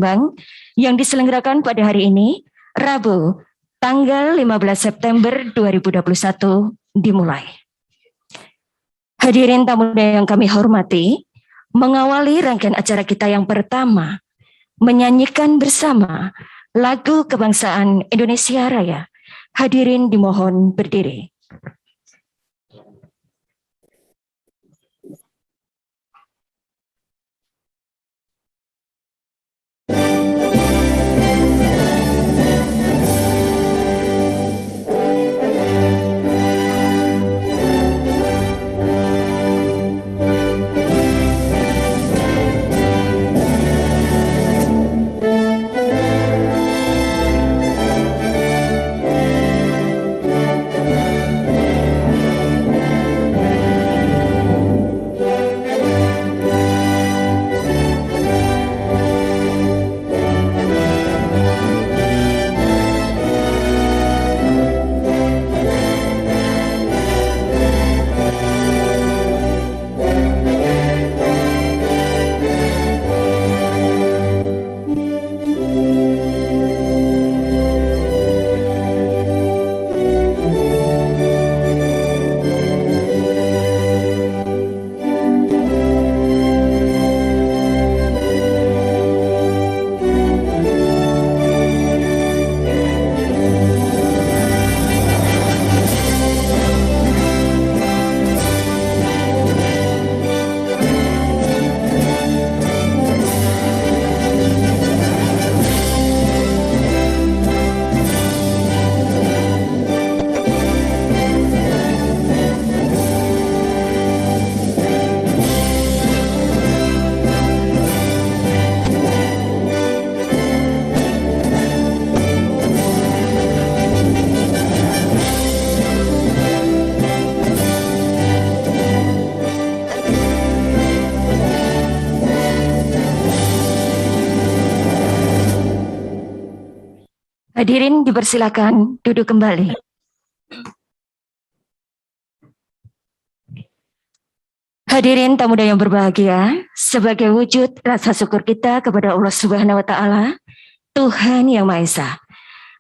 Bank yang diselenggarakan pada hari ini, Rabu, tanggal 15 September 2021 dimulai. Hadirin tamu yang kami hormati, mengawali rangkaian acara kita yang pertama, menyanyikan bersama lagu kebangsaan Indonesia Raya. Hadirin dimohon berdiri. Hadirin dipersilakan duduk kembali. Hadirin tamu yang berbahagia, sebagai wujud rasa syukur kita kepada Allah Subhanahu wa taala, Tuhan Yang Maha Esa,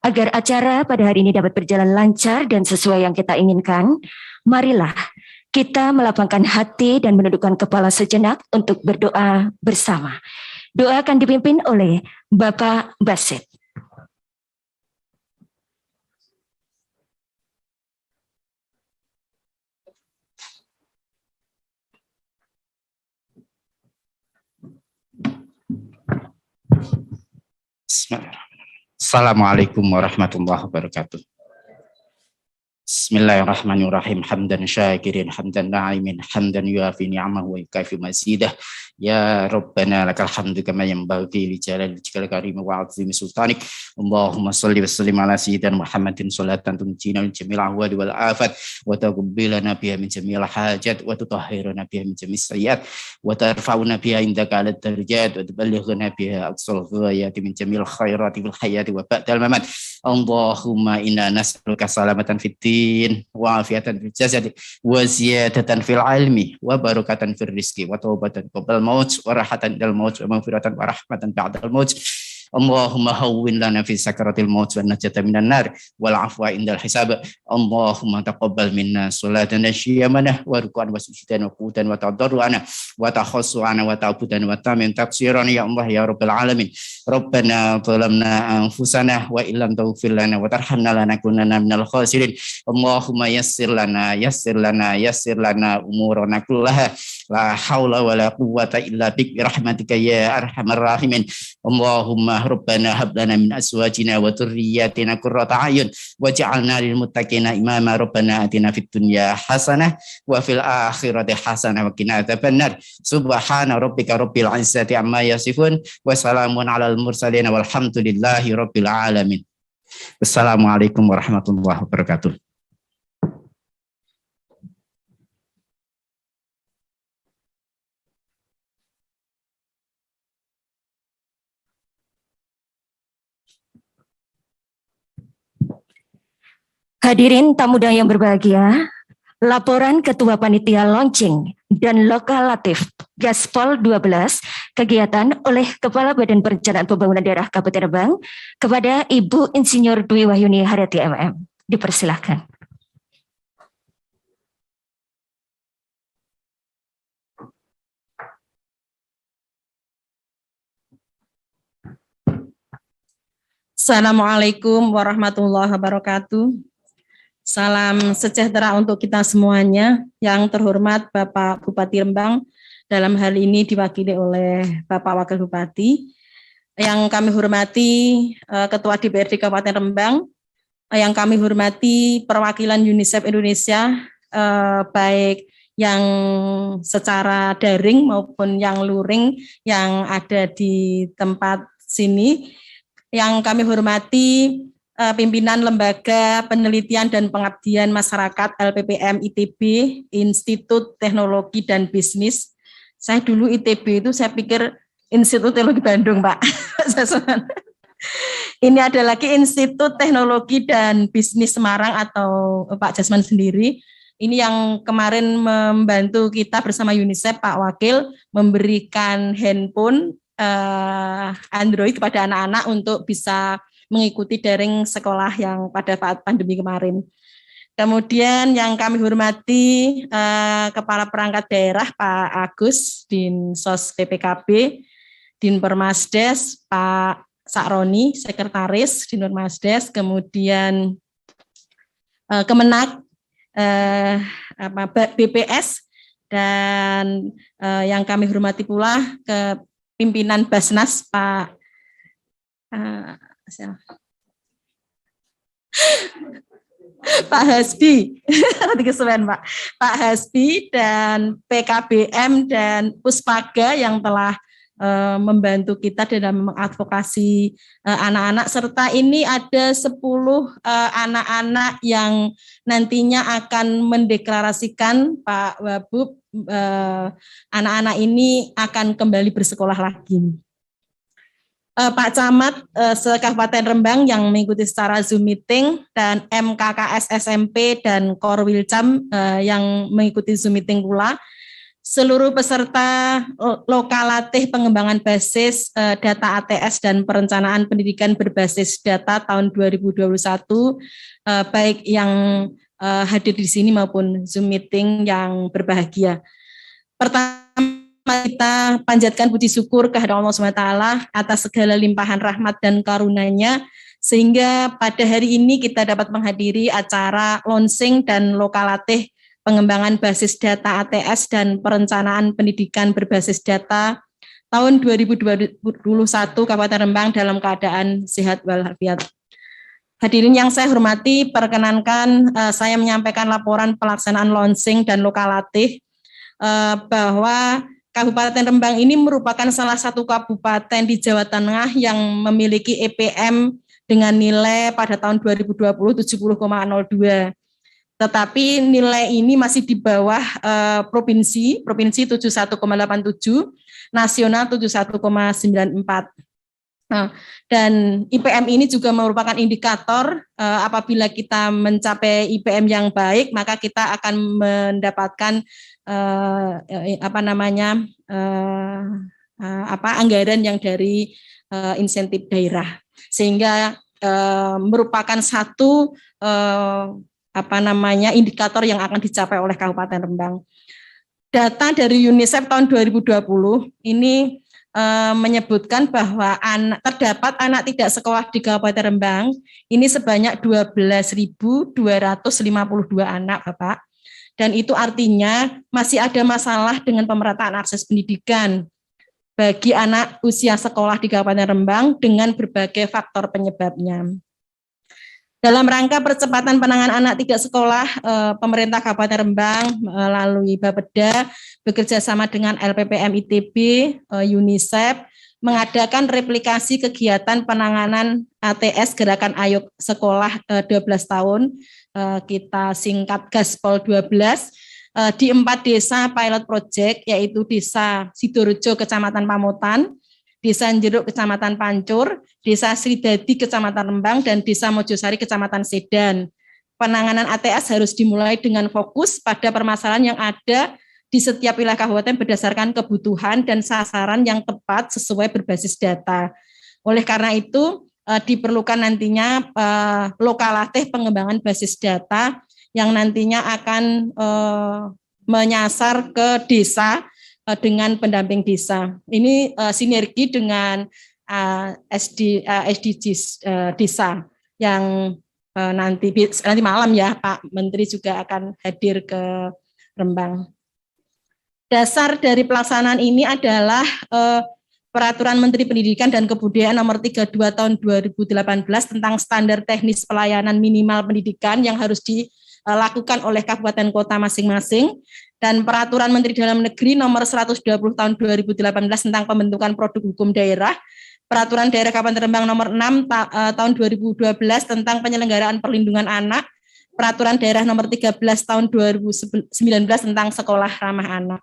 agar acara pada hari ini dapat berjalan lancar dan sesuai yang kita inginkan, marilah kita melapangkan hati dan menundukkan kepala sejenak untuk berdoa bersama. Doa akan dipimpin oleh Bapak Basit. Assalamualaikum warahmatullahi wabarakatuh. Bismillahirrahmanirrahim. Hamdan syakirin, hamdan na'imin, hamdan yuafi ni'amahu wa yukafi mazidah. Ya Rabbana lakal hamdu kama yanbaghi li jalali wajhikal karim wa 'azimi sultanik. Allahumma shalli wa sallim ala sayyidina Muhammadin salatan tunjina min jamil ahwali wal afat wa taqabbalana biha min jamil hajat wa tutahhiruna biha min jamil sayyiat wa tarfa'una biha indaka 'ala darajat wa tuballighuna biha aqsal ghayati min jamil khairati fil hayati wa ba'dal mamat. Allahumma inna nas'aluka salamatan fid din wa afiatan fil jasad wa ziyadatan fil ilmi wa barakatan fil rizqi wa taubatan qabla al-maut wa rahatan dal maut wa maghfiratan wa rahmatan ba'da al-maut. Allahumma hawwin lana fi sakaratil maut wa najata minan nar wal afwa indal hisab. Allahumma taqabbal minna salatana syiyamana wa ruku'an wa sujudan wa qutan wa tadarru'ana wa takhassu'ana wa ta'budan wa tamin taqsiran ya Allah ya rabbal alamin. Rabbana zalamna anfusana wa illam taghfir lana wa tarhamna lanakunanna minal khasirin. Allahumma yassir lana umurana kullaha la haula wa la quwwata illa bik rahmatika ya arhamar rahimin. Allahumma Rabbana hab lana min azwajina wa dhurriyyatina qurrata a'yun waj'alna lil muttaqina imama. Rabbana atina fid dunya hasanah wa fil akhirati hasanah wa qina adzabannar. Subhana rabbika rabbil izzati amma yasifun wa salamun alal mursalin walhamdulillahi rabbil alamin. Wassalamualaikum warahmatullahi wabarakatuh. Hadirin tamu yang berbahagia, laporan Ketua Panitia Launching dan Lokal Latif Gaspol 12 kegiatan oleh Kepala Badan Perencanaan Pembangunan Daerah Kabupaten Rembang kepada Ibu Insinyur Dwi Wahyuni Haryati MM. Dipersilahkan. Assalamualaikum warahmatullahi wabarakatuh. Salam sejahtera untuk kita semuanya. Yang terhormat Bapak Bupati Rembang, dalam hal ini diwakili oleh Bapak Wakil Bupati. Yang kami hormati Ketua DPRD Kabupaten Rembang, yang kami hormati perwakilan UNICEF Indonesia, baik yang secara daring maupun yang luring yang ada di tempat sini. Yang kami hormati pimpinan Lembaga Penelitian dan Pengabdian Masyarakat LPPM ITB, Institut Teknologi dan Bisnis. Saya dulu ITB itu saya pikir Institut Teknologi Bandung, Pak. Ini ada lagi Institut Teknologi dan Bisnis Semarang atau Pak Jasman sendiri. Ini yang kemarin membantu kita bersama UNICEF, Pak Wakil, memberikan handphone Android kepada anak-anak untuk bisa mengikuti daring sekolah yang pada saat pandemi kemarin. Kemudian yang kami hormati Kepala Perangkat Daerah Pak Agus, Dinsos PPKB, Dinpermasdes Pak Sakroni, Sekretaris Dinpermasdes, kemudian Kemenak, BPS, dan yang kami hormati pula ke pimpinan Basnas Pak Pak Hasbi, Pak Hasbi dan PKBM dan Puspaga yang telah membantu kita dalam mengadvokasi anak-anak, serta ini ada 10 anak-anak yang nantinya akan mendeklarasikan Pak Wabub, anak-anak ini akan kembali bersekolah lagi. Pak Camat se-Kabupaten Rembang yang mengikuti secara Zoom meeting, dan MKKS SMP dan Korwilcam yang mengikuti Zoom meeting pula. Seluruh peserta lokalatih pengembangan basis data ATS dan perencanaan pendidikan berbasis data tahun 2021, baik yang hadir di sini maupun Zoom meeting yang berbahagia. Pertama, kita panjatkan puji syukur kehadirat Allah SWT atas segala limpahan rahmat dan karunia-Nya, sehingga pada hari ini kita dapat menghadiri acara launching dan lokalatih pengembangan basis data ATS dan perencanaan pendidikan berbasis data tahun 2021 Kabupaten Rembang dalam keadaan sehat walafiat. Hadirin yang saya hormati, perkenankan saya menyampaikan laporan pelaksanaan launching dan lokalatih bahwa Kabupaten Rembang ini merupakan salah satu kabupaten di Jawa Tengah yang memiliki EPM dengan nilai pada tahun 2020 70,02. Tetapi nilai ini masih di bawah provinsi 71,87, nasional 71,94. Dan IPM ini juga merupakan indikator apabila kita mencapai IPM yang baik, maka kita akan mendapatkan anggaran yang dari insentif daerah, sehingga merupakan satu indikator yang akan dicapai oleh Kabupaten Rembang. Data dari UNICEF tahun 2020 ini menyebutkan bahwa terdapat anak tidak sekolah di Kabupaten Rembang ini sebanyak 12.252 anak, Bapak. Dan itu artinya masih ada masalah dengan pemerataan akses pendidikan bagi anak usia sekolah di Kabupaten Rembang dengan berbagai faktor penyebabnya. Dalam rangka percepatan penanganan anak tidak sekolah, pemerintah Kabupaten Rembang melalui Bapeda bekerja sama dengan LPPM ITB, UNICEF, mengadakan replikasi kegiatan penanganan ATS Gerakan Ayo Sekolah 12 tahun, kita singkat Gaspol 12, di 4 desa pilot project, yaitu Desa Sidorejo, Kecamatan Pamotan, Desa Jeruk, Kecamatan Pancur, Desa Sridadi, Kecamatan Rembang, dan Desa Mojosari, Kecamatan Sedan. Penanganan ATS harus dimulai dengan fokus pada permasalahan yang ada di setiap wilayah kabupaten berdasarkan kebutuhan dan sasaran yang tepat sesuai berbasis data. Oleh karena itu, diperlukan nantinya lokalatih pengembangan basis data yang nantinya akan menyasar ke desa dengan pendamping desa. Ini sinergi dengan SDGs desa yang nanti malam ya Pak Menteri juga akan hadir ke Rembang. Dasar dari pelaksanaan ini adalah Peraturan Menteri Pendidikan dan Kebudayaan Nomor 32 Tahun 2018 tentang standar teknis pelayanan minimal pendidikan yang harus dilakukan oleh kabupaten kota masing-masing, dan Peraturan Menteri Dalam Negeri Nomor 120 Tahun 2018 tentang pembentukan produk hukum daerah, Peraturan Daerah Kabupaten Rembang Nomor 6 Tahun 2012 tentang penyelenggaraan perlindungan anak, Peraturan Daerah Nomor 13 Tahun 2019 tentang sekolah ramah anak.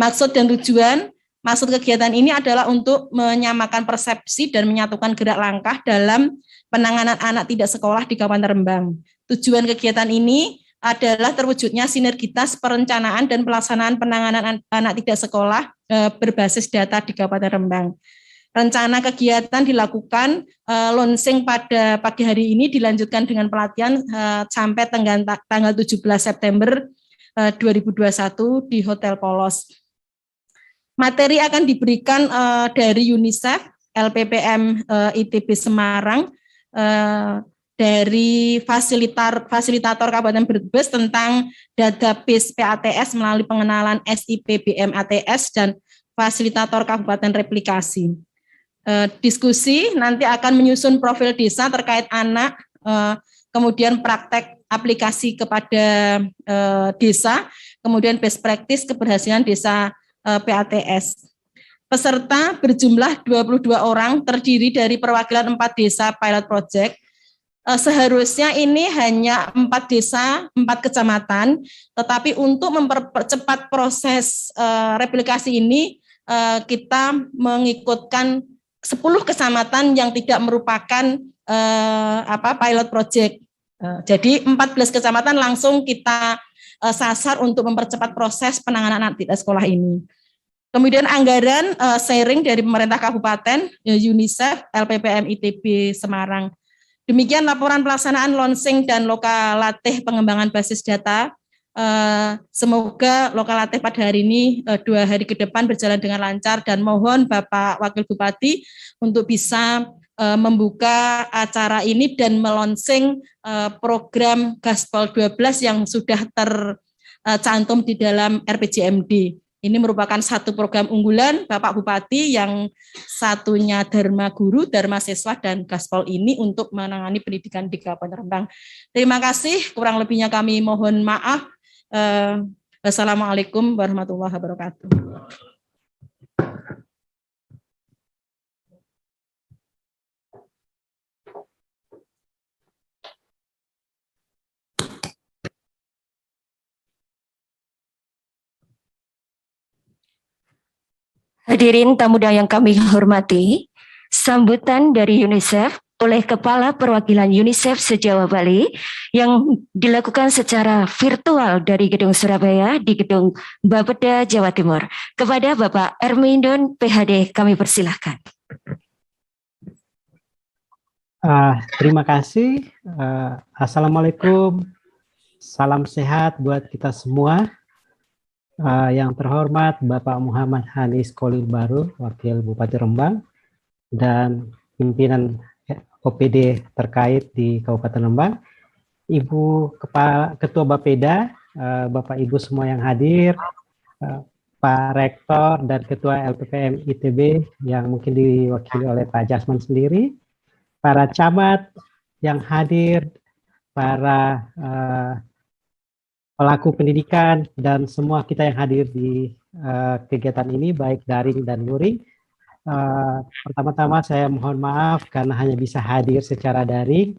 Maksud dan tujuan Maksud kegiatan ini adalah untuk menyamakan persepsi dan menyatukan gerak langkah dalam penanganan anak tidak sekolah di Kabupaten Rembang. Tujuan kegiatan ini adalah terwujudnya sinergitas perencanaan dan pelaksanaan penanganan anak tidak sekolah berbasis data di Kabupaten Rembang. Rencana kegiatan dilakukan launching pada pagi hari ini, dilanjutkan dengan pelatihan sampai tanggal 17 September 2021 di Hotel Polos. Materi akan diberikan dari UNICEF, LPPM ITB Semarang, dari fasilitator Kabupaten Brebes tentang database PATS melalui pengenalan SIP BMATS, dan fasilitator Kabupaten Replikasi. Diskusi nanti akan menyusun profil desa terkait anak, kemudian praktek aplikasi kepada desa, kemudian best practice keberhasilan desa PATS. Peserta berjumlah 22 orang, terdiri dari perwakilan 4 desa pilot project. Seharusnya ini hanya 4 desa, 4 kecamatan, tetapi untuk mempercepat proses replikasi ini, kita mengikutkan 10 kecamatan yang tidak merupakan pilot project. Jadi 14 kecamatan langsung kita sasar untuk mempercepat proses penanganan anak tidak sekolah ini. Kemudian anggaran sharing dari pemerintah kabupaten, UNICEF, LPPM ITB Semarang. Demikian laporan pelaksanaan launching dan lokalatih pengembangan basis data. Semoga lokalatih pada hari ini 2 hari ke depan berjalan dengan lancar, dan mohon Bapak Wakil Bupati untuk bisa membuka acara ini dan melonsing program Gaspol 12 yang sudah tercantum di dalam RPJMD. Ini merupakan satu program unggulan Bapak Bupati, yang satunya Dharma Guru, Dharma Siswa, dan Gaspol ini untuk menangani pendidikan di Kabupaten Rembang. Terima kasih, kurang lebihnya kami mohon maaf. Wassalamualaikum warahmatullahi wabarakatuh. Hadirin tamu yang kami hormati, sambutan dari UNICEF oleh Kepala Perwakilan UNICEF se-Jawa Bali yang dilakukan secara virtual dari Gedung Surabaya di Gedung Bapeda, Jawa Timur. Kepada Bapak Ermindon, PhD, kami persilahkan. Terima kasih. Assalamualaikum. Salam sehat buat kita semua. Yang terhormat Bapak Muhammad Hanis Kolil Baru, Wakil Bupati Rembang, dan pimpinan OPD terkait di Kabupaten Rembang, Ibu Ketua Bapeda, Bapak Ibu semua yang hadir, Pak Rektor dan Ketua LPPM ITB yang mungkin diwakili oleh Pak Jasman sendiri, para camat yang hadir, para pelaku pendidikan, dan semua kita yang hadir di kegiatan ini, baik daring dan luring. Pertama-tama saya mohon maaf karena hanya bisa hadir secara daring,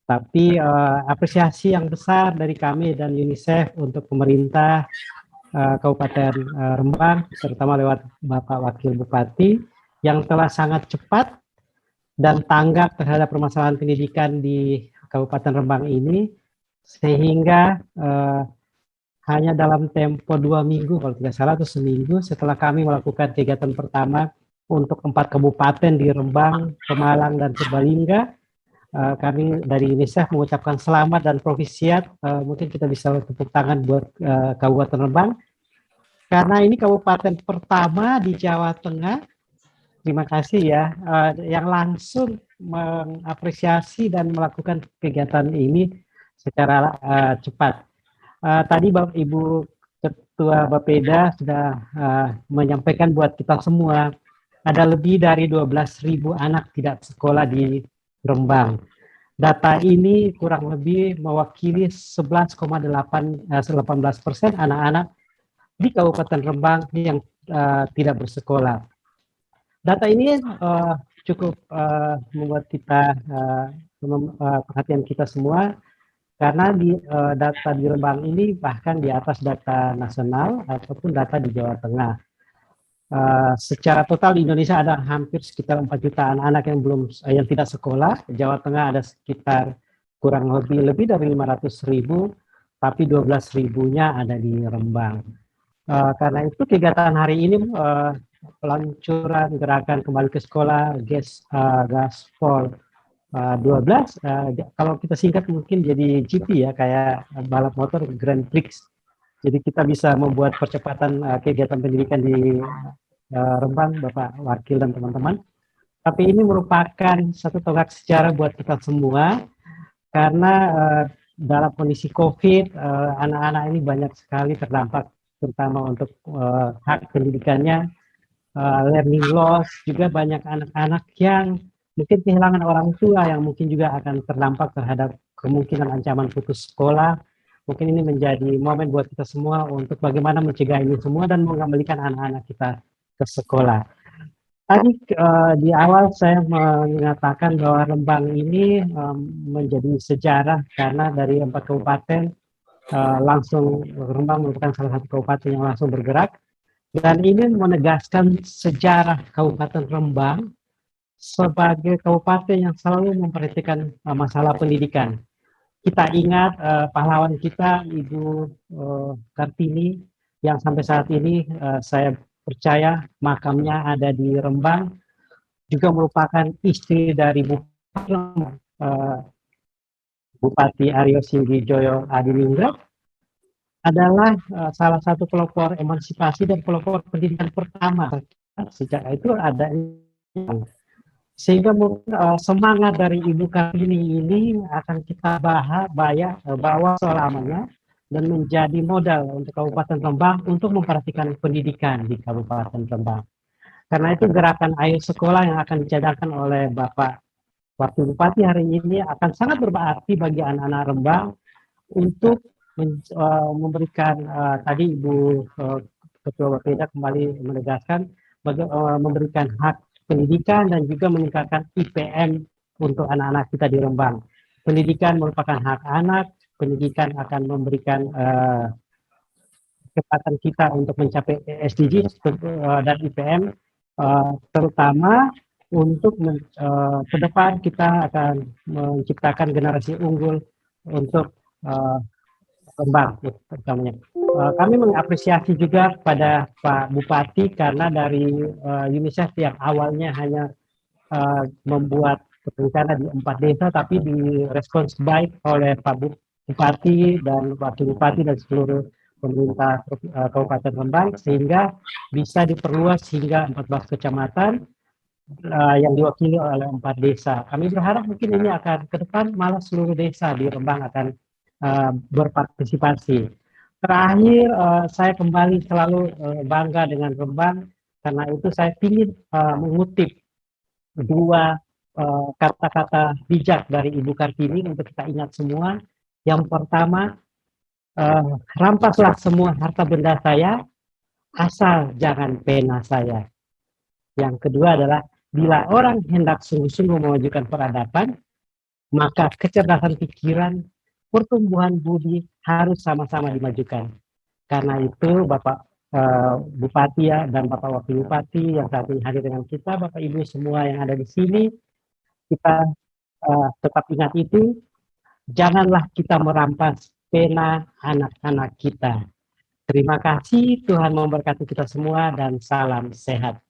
tapi apresiasi yang besar dari kami dan UNICEF untuk pemerintah Kabupaten Rembang, terutama lewat Bapak Wakil Bupati, yang telah sangat cepat dan tanggap terhadap permasalahan pendidikan di Kabupaten Rembang ini, sehingga hanya dalam tempo 2 minggu kalau tidak salah atau seminggu setelah kami melakukan kegiatan pertama untuk 4 kabupaten di Rembang, Pemalang, dan Purbalingga. Kami dari UNICEF mengucapkan selamat dan profisiat. Mungkin kita bisa tepuk tangan buat Kabupaten Rembang karena ini kabupaten pertama di Jawa Tengah. Terima kasih ya yang langsung mengapresiasi dan melakukan kegiatan ini secara cepat. Tadi Bapak Ibu Ketua Bapeda sudah menyampaikan buat kita semua ada lebih dari 12.000 anak tidak sekolah di Rembang. Data ini kurang lebih mewakili 18% anak-anak di Kabupaten Rembang yang tidak bersekolah. Data ini cukup membuat kita perhatian kita semua karena di data di Rembang ini bahkan di atas data nasional ataupun data di Jawa Tengah. Secara total di Indonesia ada hampir sekitar 4 juta anak-anak yang tidak sekolah. Jawa Tengah ada sekitar kurang lebih dari 500.000, tapi 12.000-nya ada di Rembang. Karena itu kegiatan hari ini peluncuran gerakan kembali ke sekolah Gaspol 12 kalau kita singkat mungkin jadi GP ya, kayak balap motor Grand Prix. Jadi kita bisa membuat percepatan kegiatan pendidikan di Rembang, Bapak Wakil dan teman-teman. Tapi ini merupakan satu tonggak sejarah buat kita semua karena dalam kondisi COVID anak-anak ini banyak sekali terdampak, terutama untuk hak pendidikannya. Learning loss, juga banyak anak-anak yang mungkin kehilangan orang tua yang mungkin juga akan terdampak terhadap kemungkinan ancaman putus sekolah. Mungkin ini menjadi momen buat kita semua untuk bagaimana mencegah ini semua dan mengembalikan anak-anak kita ke sekolah. Tadi di awal saya mengatakan bahwa Rembang ini menjadi sejarah karena dari 4 kabupaten langsung Rembang merupakan salah satu kabupaten yang langsung bergerak. Dan ini menegaskan sejarah Kabupaten Rembang sebagai kabupaten yang selalu memperhatikan masalah pendidikan. Kita ingat pahlawan kita Ibu Kartini yang sampai saat ini saya percaya makamnya ada di Rembang, juga merupakan istri dari Bupati Aryo Singgijoyo Adiningrat, adalah salah satu pelopor emansipasi dan pelopor pendidikan pertama. Sejak itu ada sehingga semangat dari Ibu Kartini ini akan kita bawa selamanya dan menjadi modal untuk Kabupaten Rembang untuk memperhatikan pendidikan di Kabupaten Rembang. Karena itu gerakan Ayo Sekolah yang akan dicadangkan oleh Bapak Wakil Bupati hari ini akan sangat berarti bagi anak-anak Rembang untuk memberikan tadi Ibu Ketua Bapeda kembali menegaskan memberikan hak pendidikan dan juga meningkatkan IPM untuk anak-anak kita di Rembang. Pendidikan merupakan hak anak, pendidikan akan memberikan kecepatan kita untuk mencapai SDGs dan IPM, terutama untuk ke depan kita akan menciptakan generasi unggul untuk Rembang utamanya. Kami mengapresiasi juga pada Pak Bupati karena dari UNICEF yang awalnya hanya membuat rencana di 4 desa, tapi direspons baik oleh Pak Bupati dan Wakil Bupati dan seluruh pemerintah Kabupaten Rembang sehingga bisa diperluas hingga 14 kecamatan yang diwakili oleh 4 desa. Kami berharap mungkin ini akan ke depan malah seluruh desa di Rembang akan berpartisipasi. Terakhir, saya kembali selalu bangga dengan Rembang, karena itu saya ingin mengutip 2 kata-kata bijak dari Ibu Kartini untuk kita ingat semua. Yang pertama, rampaslah semua harta benda saya, asal jangan pena saya. Yang kedua adalah, bila orang hendak sungguh-sungguh memajukan peradaban, maka kecerdasan pikiran, pertumbuhan budi harus sama-sama dimajukan. Karena itu Bapak Bupati ya, dan Bapak Wakil Bupati yang saat ini hadir dengan kita, Bapak Ibu semua yang ada di sini, kita tetap ingat itu, janganlah kita merampas pena anak-anak kita. Terima kasih, Tuhan memberkati kita semua dan salam sehat.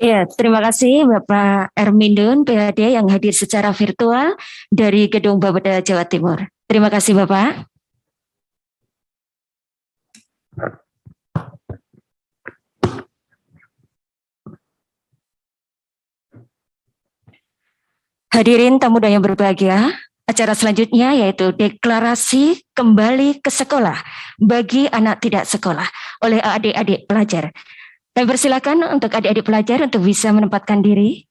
Ya, terima kasih Bapak Ermindun, PhD yang hadir secara virtual dari Gedung Bapeda Jawa Timur. Terima kasih Bapak. Hadirin tamu dan yang berbahagia, acara selanjutnya yaitu deklarasi kembali ke sekolah bagi anak tidak sekolah oleh adik-adik pelajar. Kami persilakan untuk adik-adik pelajar untuk bisa menempatkan diri.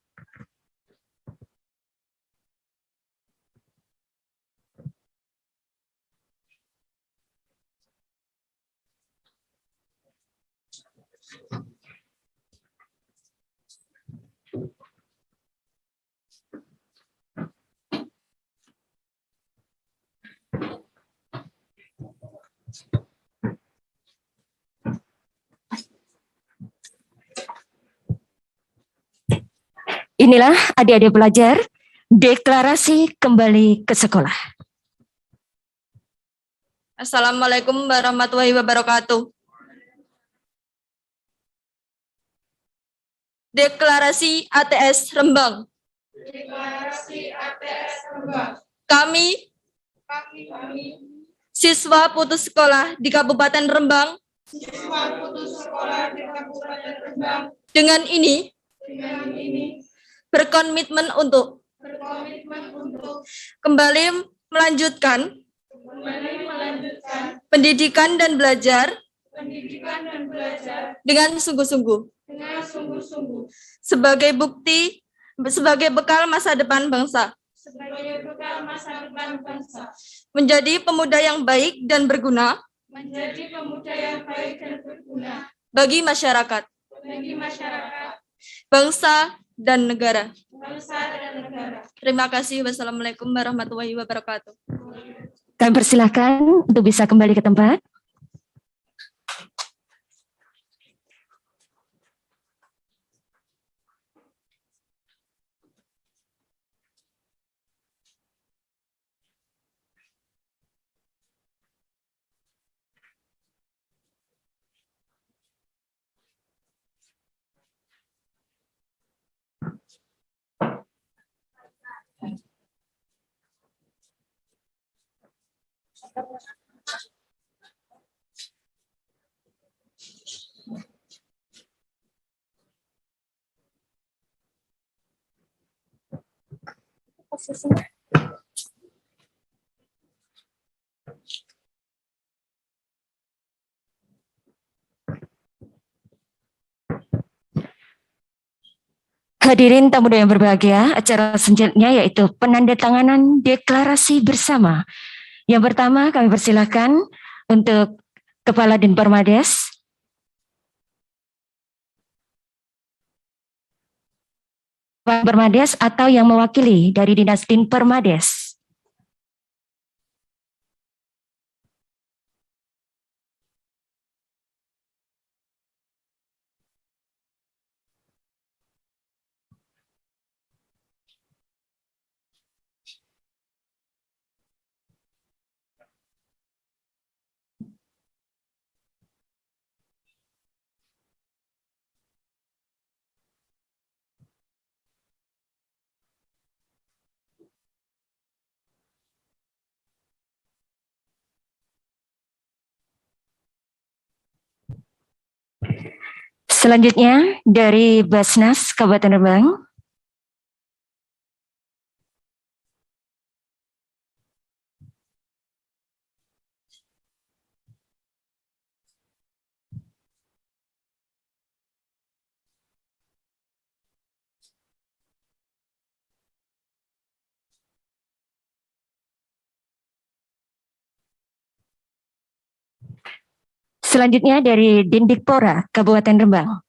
Inilah adik-adik pelajar, deklarasi kembali ke sekolah. Assalamualaikum warahmatullahi wabarakatuh. Deklarasi ATS Rembang. Deklarasi ATS Rembang. Kami, siswa putus sekolah di Kabupaten Rembang, Siswa putus sekolah di Kabupaten Rembang dengan ini berkomitmen untuk kembali melanjutkan pendidikan dan belajar dengan sungguh-sungguh sebagai bekal masa depan bangsa. Menjadi pemuda yang baik dan berguna bagi masyarakat, bangsa dan negara. Terima kasih. Wassalamualaikum warahmatullahi wabarakatuh. Kami persilakan untuk bisa kembali ke tempat. Hadirin tamu yang berbahagia, acara selanjutnya yaitu penandatanganan deklarasi bersama. Yang pertama kami persilahkan untuk Kepala Dinpermades, Permades atau yang mewakili dari Dinas Dinpermades. Selanjutnya dari Basnas Kabupaten Rembang. Selanjutnya dari Dindikpora Kabupaten Rembang.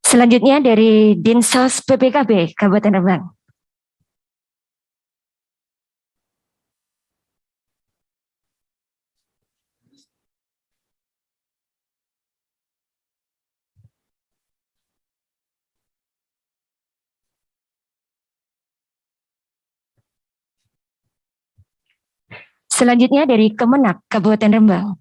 Selanjutnya dari Dinsos PPKB Kabupaten Rembang. Selanjutnya dari Kemenak Kabupaten Rembang.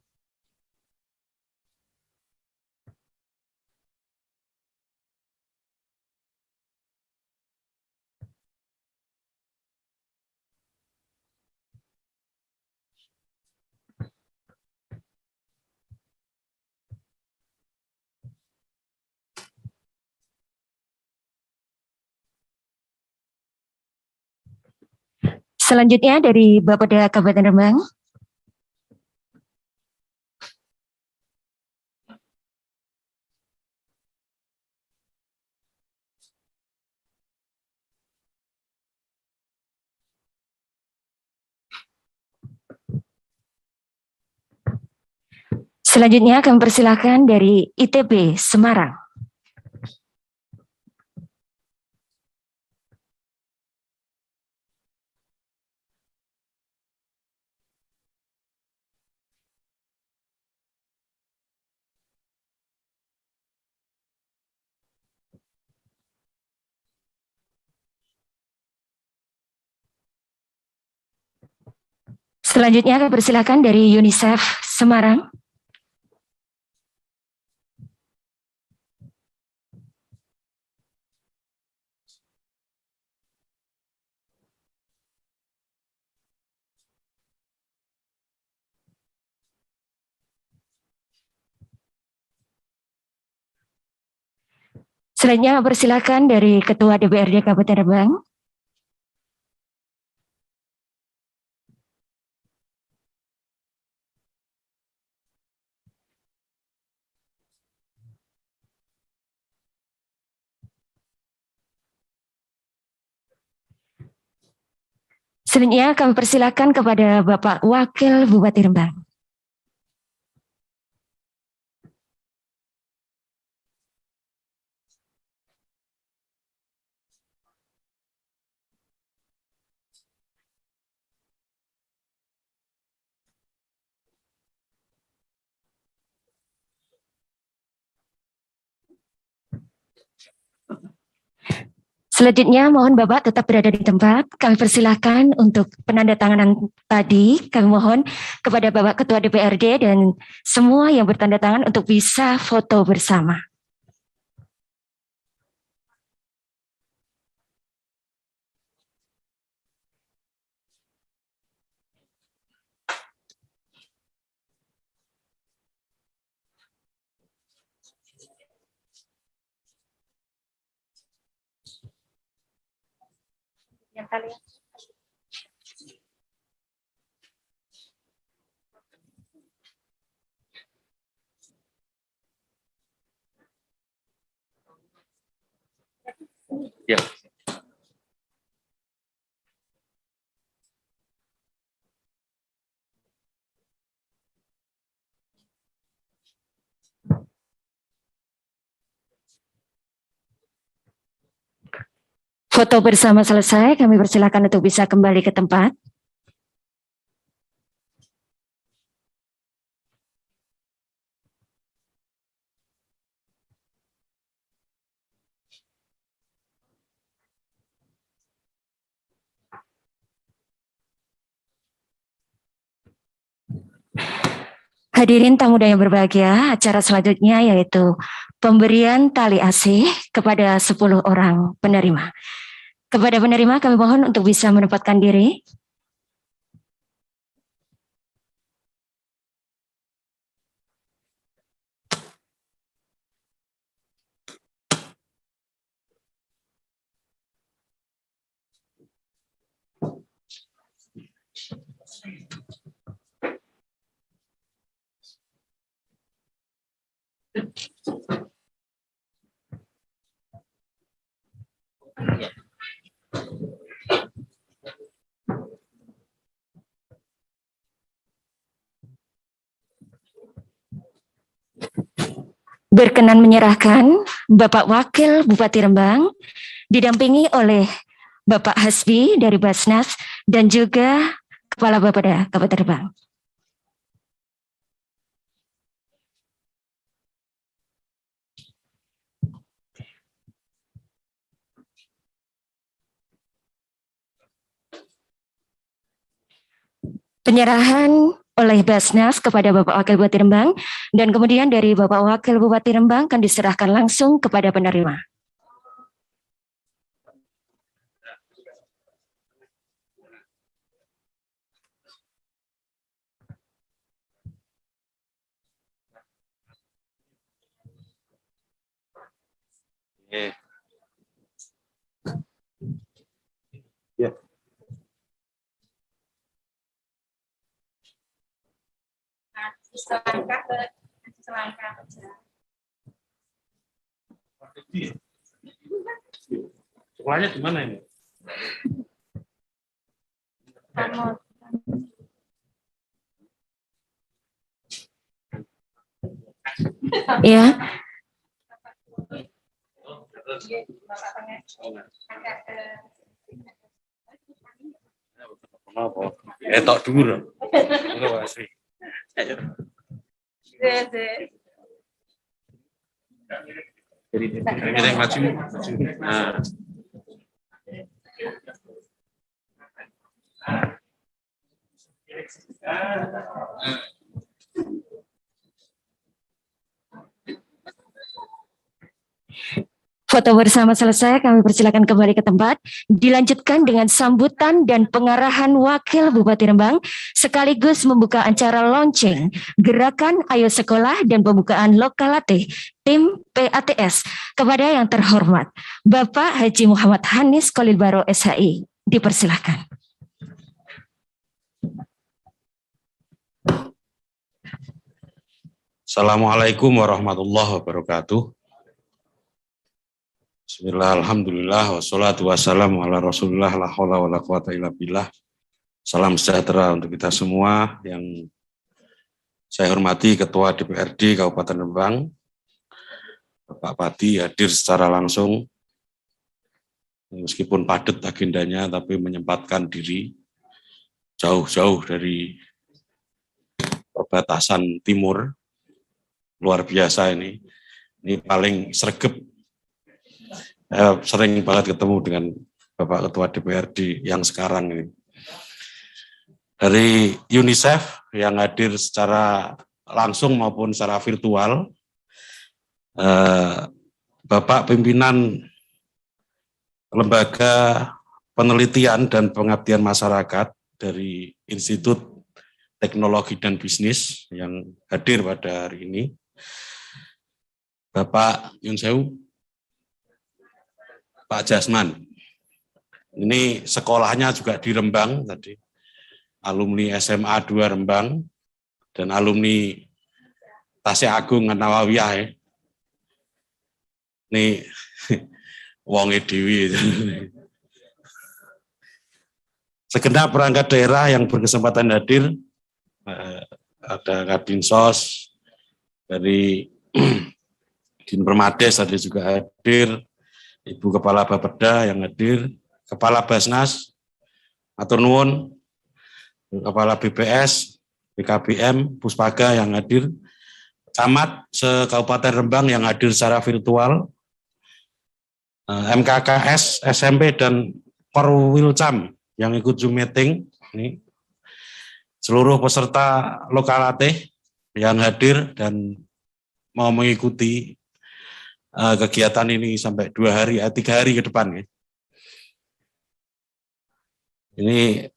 Selanjutnya dari Bapeda Kabupaten Rembang. Selanjutnya kami persilahkan dari ITB Semarang. Selanjutnya kami persilahkan dari UNICEF Semarang. Selanjutnya persilakan dari Ketua DPRD Kabupaten Rembang. Selanjutnya kami persilakan kepada Bapak Wakil Bupati Rembang. Selanjutnya mohon Bapak tetap berada di tempat. Kami persilahkan untuk penandatanganan tadi. Kami mohon kepada Bapak Ketua DPRD dan semua yang bertanda tangan untuk bisa foto bersama. Ya. Foto bersama selesai, kami persilakan untuk bisa kembali ke tempat. Hadirin tamu yang berbahagia, acara selanjutnya yaitu pemberian tali asih kepada 10 orang penerima. Kepada penerima kami mohon untuk bisa menempatkan diri. berkenan menyerahkan Bapak Wakil Bupati Rembang didampingi oleh Bapak Hasbi dari Basnas dan juga Kepala Bapeda Kabupaten Rembang. Penyerahan oleh Basnas kepada Bapak Wakil Bupati Rembang dan kemudian dari Bapak Wakil Bupati Rembang akan diserahkan langsung kepada penerima. Ya. Sekolahnya di mana ini? Ya. Tok dulu. Jadi maju. Nah. Foto bersama selesai, kami persilakan kembali ke tempat. Dilanjutkan dengan sambutan dan pengarahan Wakil Bupati Rembang, sekaligus membuka acara launching Gerakan Ayo Sekolah dan pembukaan Lokalate Tim PATS kepada yang terhormat Bapak Haji Muhammad Hanis Khalil Baro SHI. Dipersilakan. Assalamualaikum warahmatullahi wabarakatuh. Bismillah, alhamdulillah, wassalatu wassalamu ala rasulillah, la haula wa la quwata illa billah. Salam sejahtera untuk kita semua. Yang saya hormati Ketua DPRD Kabupaten Rembang, Bapak Pati, hadir secara langsung, meskipun padat agendanya, tapi menyempatkan diri jauh-jauh dari perbatasan timur. Luar biasa ini paling sregep. Sering banget ketemu dengan Bapak Ketua DPRD yang sekarang ini. Dari UNICEF yang hadir secara langsung maupun secara virtual, Bapak Pimpinan Lembaga Penelitian dan Pengabdian Masyarakat dari Institut Teknologi dan Bisnis yang hadir pada hari ini, Bapak Yun Sewu, Pak Jasman, ini sekolahnya juga di Rembang tadi, alumni SMA 2 Rembang dan alumni Tasik Agung Nawawiyah ya. Ini wonge dewi. Segenap perangkat daerah yang berkesempatan hadir, ada Kadinsos dari Din Permades tadi juga hadir, Ibu Kepala Bapeda yang hadir, Kepala Basnas, matur nuwun, Kepala BPS, BKBM, Puspaga yang hadir, camat se-Kabupaten Rembang yang hadir secara virtual, MKKS, SMP, dan Korwilcam yang ikut Zoom meeting, ini seluruh peserta Lokalate yang hadir dan mau mengikuti kegiatan ini sampai 3 hari ke depan. Ya. Ini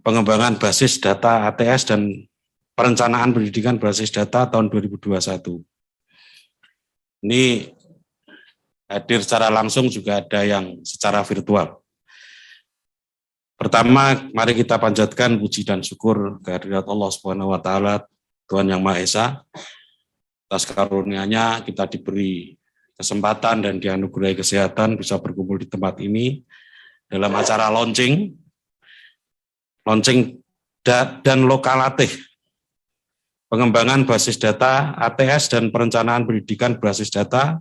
pengembangan basis data ATS dan perencanaan pendidikan basis data tahun 2021. Ini hadir secara langsung, juga ada yang secara virtual. Pertama, mari kita panjatkan puji dan syukur kehadirat Allah Subhanahu wa taala, Tuhan Yang Maha Esa. Atas karunia-Nya kita diberi kesempatan dan dianugerahi kesehatan bisa berkumpul di tempat ini dalam acara launching dan Lokalate pengembangan basis data ATS dan perencanaan pendidikan berbasis data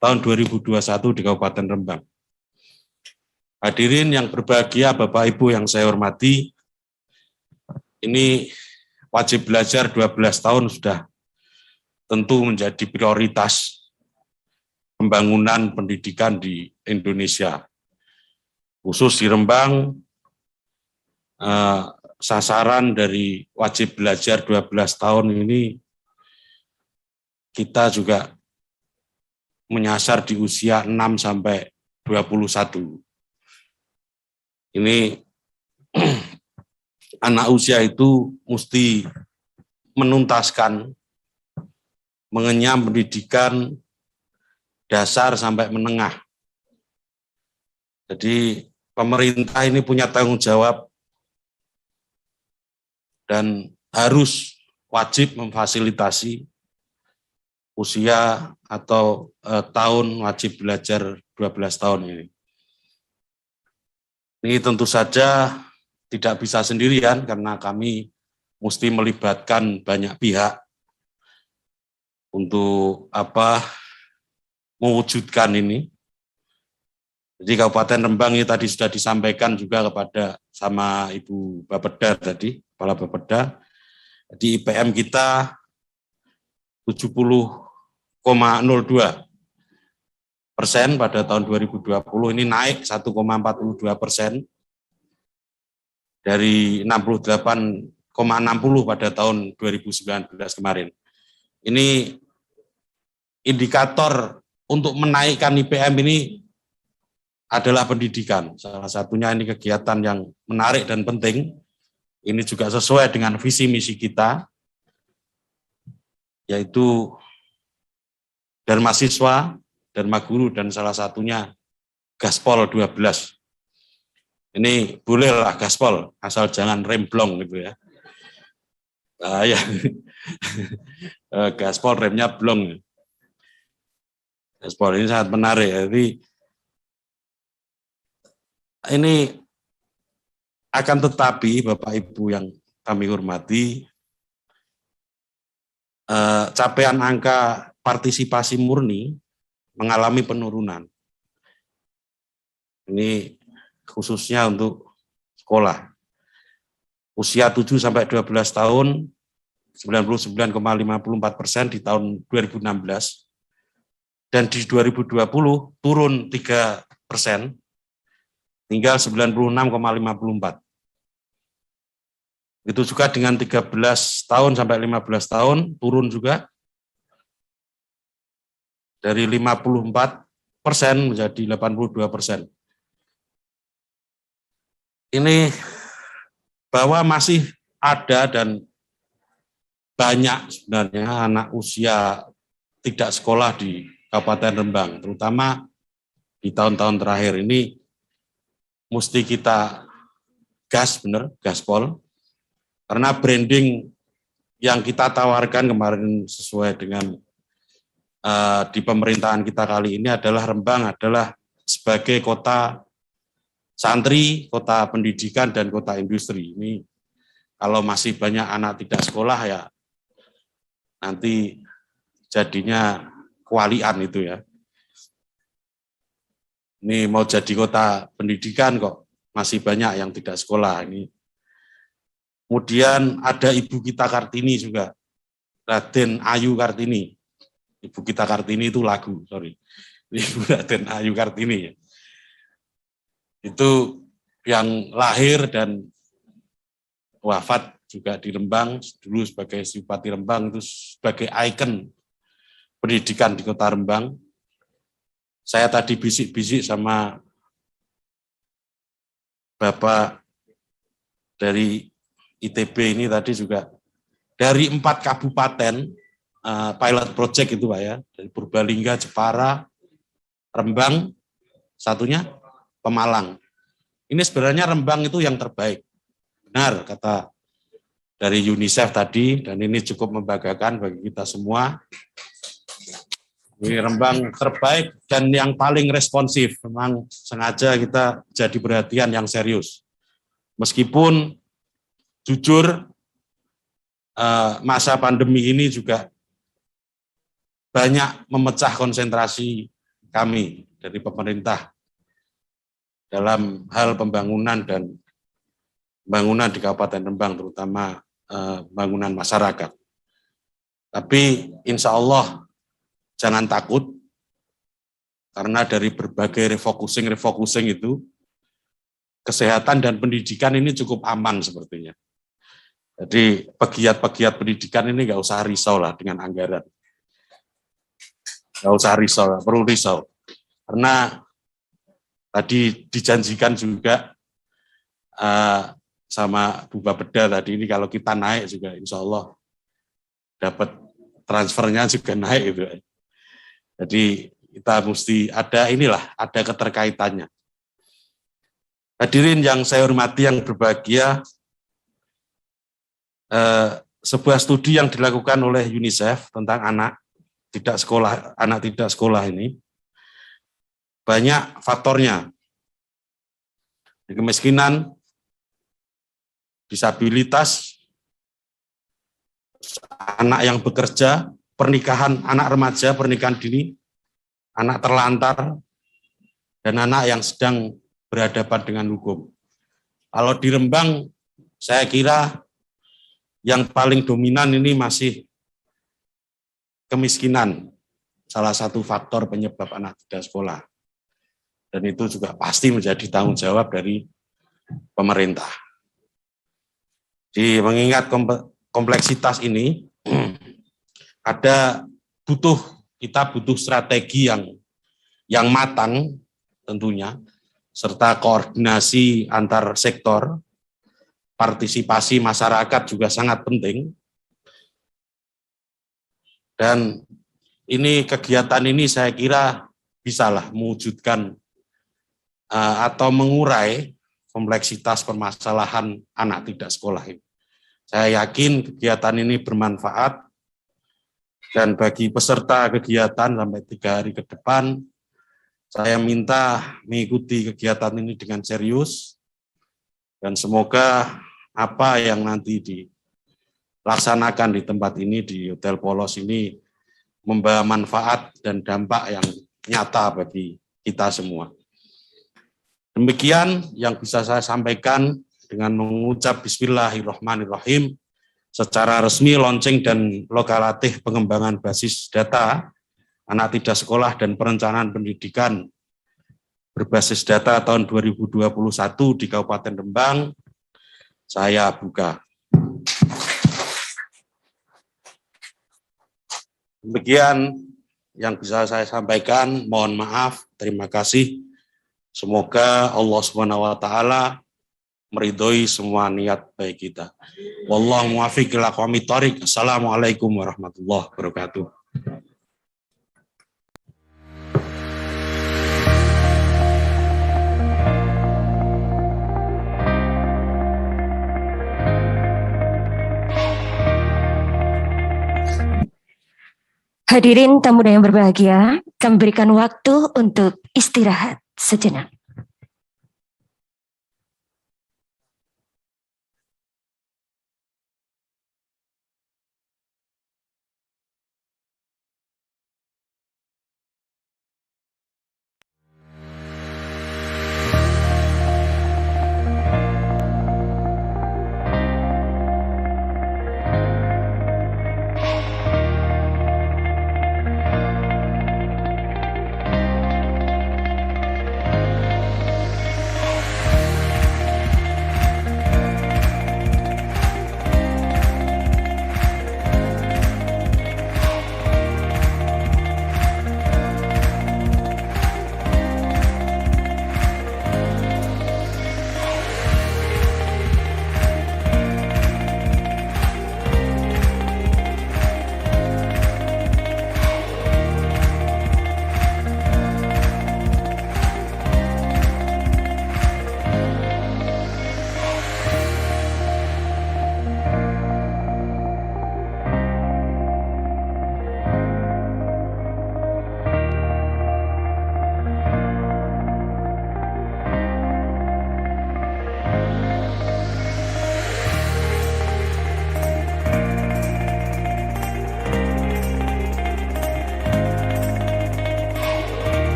tahun 2021 di Kabupaten Rembang. Hadirin yang berbahagia, Bapak Ibu yang saya hormati, ini wajib belajar 12 tahun sudah tentu menjadi prioritas pembangunan pendidikan di Indonesia. Khusus di Rembang, sasaran dari wajib belajar 12 tahun ini kita juga menyasar di usia 6 sampai 21. Ini anak usia itu mesti menuntaskan, mengenyam pendidikan dasar sampai menengah. Jadi pemerintah ini punya tanggung jawab dan harus wajib memfasilitasi usia atau tahun wajib belajar 12 tahun ini. Ini tentu saja tidak bisa sendirian karena kami mesti melibatkan banyak pihak untuk mewujudkan ini. Jadi Kabupaten Rembang ini tadi sudah disampaikan juga kepada sama Ibu Bapeda tadi, Kepala Bapeda. Di IPM kita 70,02% pada tahun 2020, ini naik 1,42% dari 68,60 pada tahun 2019 kemarin. Ini indikator untuk menaikkan IPM ini adalah pendidikan. Salah satunya ini kegiatan yang menarik dan penting. Ini juga sesuai dengan visi misi kita, yaitu Dharma Siswa, Dharma Guru, dan salah satunya Gaspol 12. Ini bolehlah Gaspol, asal jangan remblong gitu ya. Ya. Gaspol remnya blong. Gaspol ini sangat menarik. Jadi ini akan tetapi Bapak Ibu yang kami hormati, capaian angka partisipasi murni mengalami penurunan. Ini khususnya untuk sekolah. Usia 7 sampai 12 tahun 99,54% di tahun 2016 dan di 2020 turun 3%. Tinggal 96,54. Itu juga dengan 13 tahun sampai 15 tahun turun juga dari 54% menjadi 82%. Ini bahwa masih ada dan banyak sebenarnya anak usia tidak sekolah di Kabupaten Rembang, terutama di tahun-tahun terakhir ini. Mesti kita gas bener, gaspol, karena branding yang kita tawarkan kemarin sesuai dengan di pemerintahan kita kali ini adalah Rembang adalah sebagai kota santri, kota pendidikan, dan kota industri. Ini kalau masih banyak anak tidak sekolah ya nanti jadinya kewalian itu ya. Ini mau jadi kota pendidikan kok masih banyak yang tidak sekolah ini. Kemudian ada Ibu kita Kartini juga, Raden Ayu Kartini. Ibu kita Kartini itu lagu, sorry. Ibu Raden Ayu Kartini ya. Itu yang lahir dan wafat juga di Rembang, dulu sebagai Bupati Rembang, itu sebagai ikon pendidikan di kota Rembang. Saya tadi bisik-bisik sama Bapak dari ITB ini tadi juga dari 4 kabupaten pilot project itu Pak ya, dari Purbalingga, Jepara, Rembang, satunya Pemalang. Ini sebenarnya Rembang itu yang terbaik. Benar kata dari UNICEF tadi, dan ini cukup membanggakan bagi kita semua. Ini Rembang terbaik dan yang paling responsif. Memang sengaja kita jadi perhatian yang serius. Meskipun jujur masa pandemi ini juga banyak memecah konsentrasi kami dari pemerintah dalam hal pembangunan di Kabupaten Rembang, terutama pembangunan masyarakat. Tapi insya Allah jangan takut, karena dari berbagai refocusing itu, kesehatan dan pendidikan ini cukup aman sepertinya. Jadi pegiat-pegiat pendidikan ini nggak usah risau lah dengan anggaran. Nggak usah risau, perlu risau. Karena tadi dijanjikan juga sama Bu Bapeda tadi ini, kalau kita naik juga insya Allah dapat transfernya juga naik gitu. Jadi kita mesti ada keterkaitannya. Hadirin yang saya hormati, yang berbahagia, sebuah studi yang dilakukan oleh UNICEF tentang anak tidak sekolah ini banyak faktornya. Kemiskinan, disabilitas, anak yang bekerja, pernikahan anak remaja, pernikahan dini, anak terlantar, dan anak yang sedang berhadapan dengan hukum. Kalau di Rembang, saya kira yang paling dominan ini masih kemiskinan, salah satu faktor penyebab anak tidak sekolah. Dan itu juga pasti menjadi tanggung jawab dari pemerintah. Mengingat kompleksitas ini, kita butuh strategi yang matang tentunya, serta koordinasi antar sektor, partisipasi masyarakat juga sangat penting. Dan kegiatan ini saya kira bisalah mewujudkan atau mengurai kompleksitas permasalahan anak tidak sekolah ini. Saya yakin kegiatan ini bermanfaat, dan bagi peserta kegiatan sampai 3 hari ke depan, saya minta mengikuti kegiatan ini dengan serius, dan semoga apa yang nanti dilaksanakan di tempat ini, di Hotel Polos ini, membawa manfaat dan dampak yang nyata bagi kita semua. Demikian yang bisa saya sampaikan dengan mengucap Bismillahirrahmanirrahim. Secara resmi launching dan lokalatih pengembangan basis data anak tidak sekolah dan perencanaan pendidikan berbasis data tahun 2021 di Kabupaten Rembang, saya buka. Demikian yang bisa saya sampaikan, mohon maaf, terima kasih. Semoga Allah SWT meridhoi semua niat baik kita. Wallahu muwaffiq ila aqwamit thoriq. Assalamualaikum warahmatullahi wabarakatuh. Hadirin tamu yang berbahagia, kami berikan waktu untuk istirahat sejenak.